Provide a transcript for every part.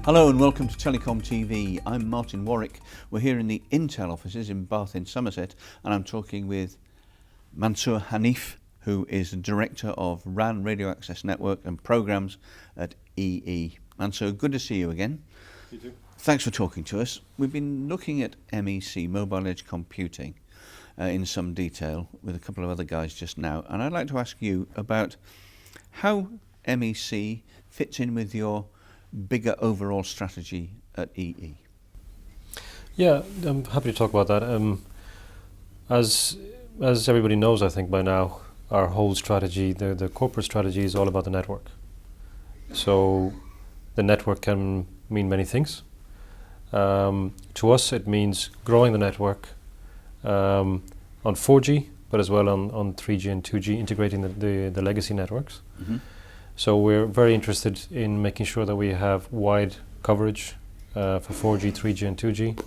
Hello and welcome to TelecomTV. I'm Martyn Warwick. We're here in the Intel offices in Bath in Somerset, and I'm talking with Mansoor, who is the Director of RAN Radio Access Network and Programs at EE. Mansoor, good to see you again. You too. Thanks for talking to us. We've been looking at MEC, Mobile Edge Computing, in some detail with a couple of other guys just now, and I'd like to ask you about how MEC fits in with your bigger overall strategy at EE. Yeah, I'm happy to talk about that. As everybody knows, I think by now, our whole strategy, the corporate strategy, is all about the network. So the network can mean many things. To us, it means growing the network on 4G, but as well on 3G and 2G, integrating the legacy networks. Mm-hmm. So we're very interested in making sure that we have wide coverage for 4G, 3G and 2G,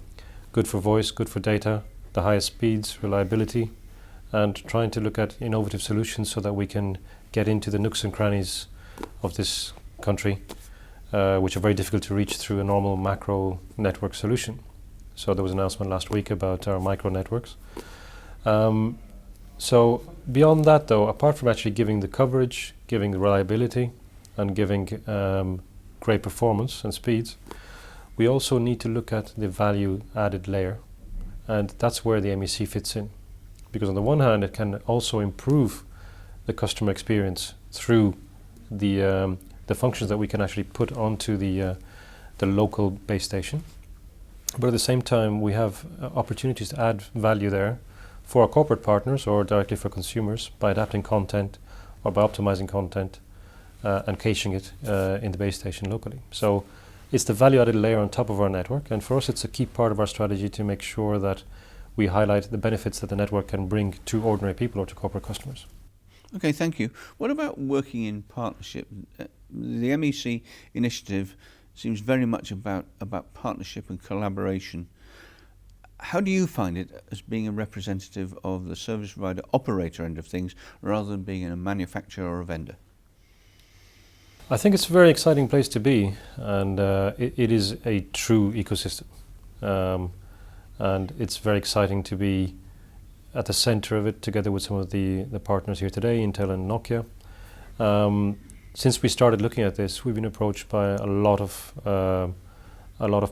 good for voice, good for data, the highest speeds, reliability, and trying to look at innovative solutions so that we can get into the nooks and crannies of this country, which are very difficult to reach through a normal macro network solution. So there was an announcement last week about our micro networks. So beyond that, though, apart from actually giving the coverage, giving the reliability, and giving great performance and speeds, we also need to look at the value added layer, and that's where the MEC fits in. Because on the one hand, it can also improve the customer experience through the functions that we can actually put onto the local base station. But at the same time, we have opportunities to add value there for our corporate partners or directly for consumers by adapting content or by optimizing content and caching it in the base station locally. So it's the value added layer on top of our network, and for us it's a key part of our strategy to make sure that we highlight the benefits that the network can bring to ordinary people or to corporate customers. Okay, thank you. What about working in partnership? The MEC initiative seems very much about partnership and collaboration. How do you find it as being a representative of the service provider operator end of things rather than being a manufacturer or a vendor? I think it's a very exciting place to be, and it is a true ecosystem. And it's very exciting to be at the center of it together with some of the partners here today, Intel and Nokia. Since we started looking at this, we've been approached by a lot of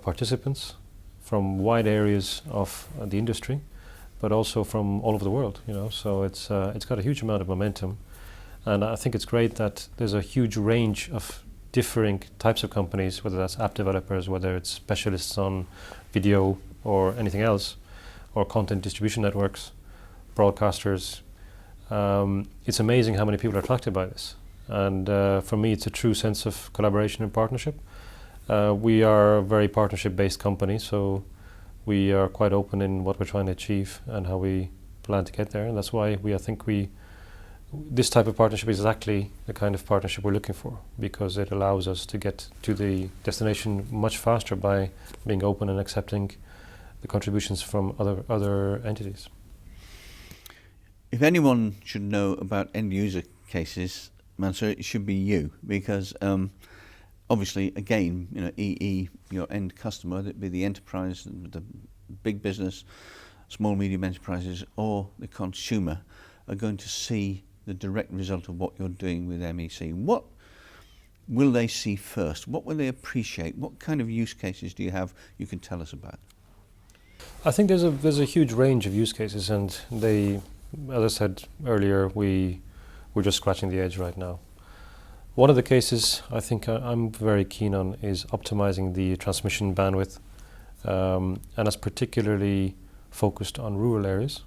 participants from wide areas of the industry, but also from all over the world. So it's got a huge amount of momentum, and I think it's great that there's a huge range of differing types of companies, whether that's app developers, whether it's specialists on video or anything else, or content distribution networks, broadcasters. It's amazing how many people are attracted by this, and for me it's a true sense of collaboration and partnership. We are a very partnership-based company, so we are quite open in what we're trying to achieve and how we plan to get there, and that's why I think this type of partnership is exactly the kind of partnership we're looking for, because it allows us to get to the destination much faster by being open and accepting the contributions from other entities. If anyone should know about end user cases, Mansoor, it should be you, because obviously, again, EE, your end customer, whether it be the enterprise, the big business, small, medium enterprises, or the consumer, are going to see the direct result of what you're doing with MEC. What will they see first? What will they appreciate? What kind of use cases do you have you can tell us about? I think there's a huge range of use cases, and as I said earlier, we're just scratching the edge right now. One of the cases I think I'm very keen on is optimizing the transmission bandwidth, and that's particularly focused on rural areas.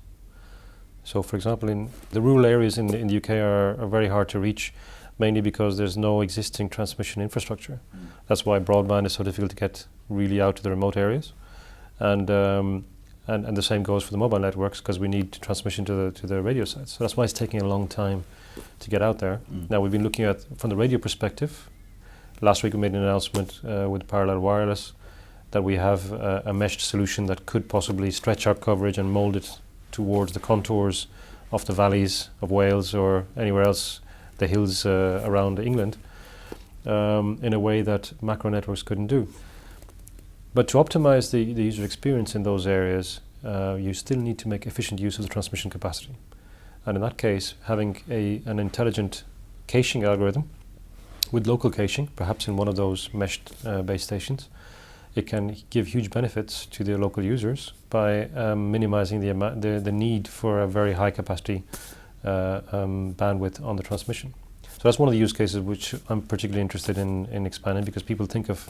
So, for example, in the rural areas in the UK are very hard to reach, mainly because there's no existing transmission infrastructure. That's why broadband is so difficult to get really out to the remote areas, and the same goes for the mobile networks, because we need transmission to the radio sites. So that's why it's taking a long time to get out there. Now we've been looking at from the radio perspective. Last week we made an announcement with Parallel Wireless that we have a meshed solution that could possibly stretch our coverage and mold it towards the contours of the valleys of Wales or anywhere else, the hills around England, in a way that macro networks couldn't do. But to optimize the user experience in those areas, you still need to make efficient use of the transmission capacity. And in that case, having an intelligent caching algorithm with local caching, perhaps in one of those meshed base stations, it can give huge benefits to the local users by minimizing the need for a very high capacity bandwidth on the transmission. So that's one of the use cases which I'm particularly interested in expanding, because people think of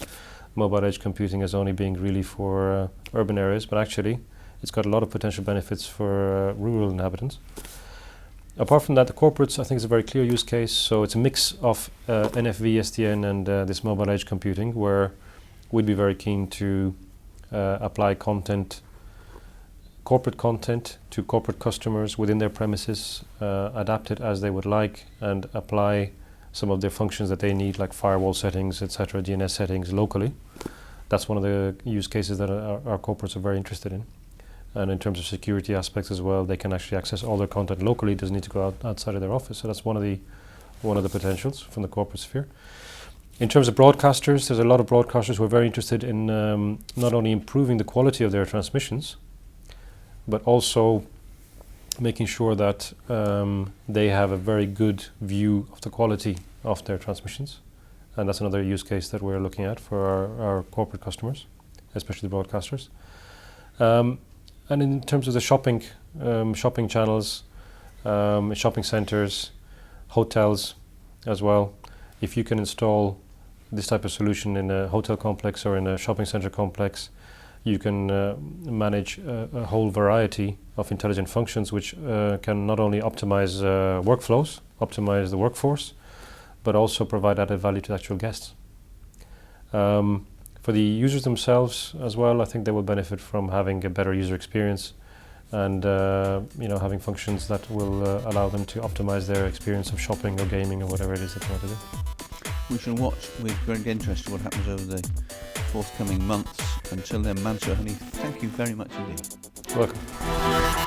mobile edge computing as only being really for urban areas, but actually it's got a lot of potential benefits for rural inhabitants. Apart from that, the corporates, I think, is a very clear use case. So it's a mix of NFV, SDN, and this mobile edge computing, where we'd be very keen to apply corporate content to corporate customers within their premises, adapt it as they would like, and apply some of their functions that they need, like firewall settings, etc., DNS settings locally. That's one of the use cases that our corporates are very interested in. And in terms of security aspects as well, they can actually access all their content locally. It doesn't need to go outside of their office. So that's one of the potentials from the corporate sphere. In terms of broadcasters, there's a lot of broadcasters who are very interested in not only improving the quality of their transmissions, but also making sure that they have a very good view of the quality of their transmissions. And that's another use case that we're looking at for our corporate customers, especially the broadcasters. And in terms of the shopping channels, shopping centers, hotels as well, if you can install this type of solution in a hotel complex or in a shopping center complex, you can manage a whole variety of intelligent functions which can not only optimize workflows, optimize the workforce, but also provide added value to actual guests. For the users themselves as well, I think they will benefit from having a better user experience and having functions that will allow them to optimize their experience of shopping or gaming or whatever it is that they want to do. We shall watch with great interest what happens over the forthcoming months. Until then, Mansoor, honey, thank you very much indeed. Welcome.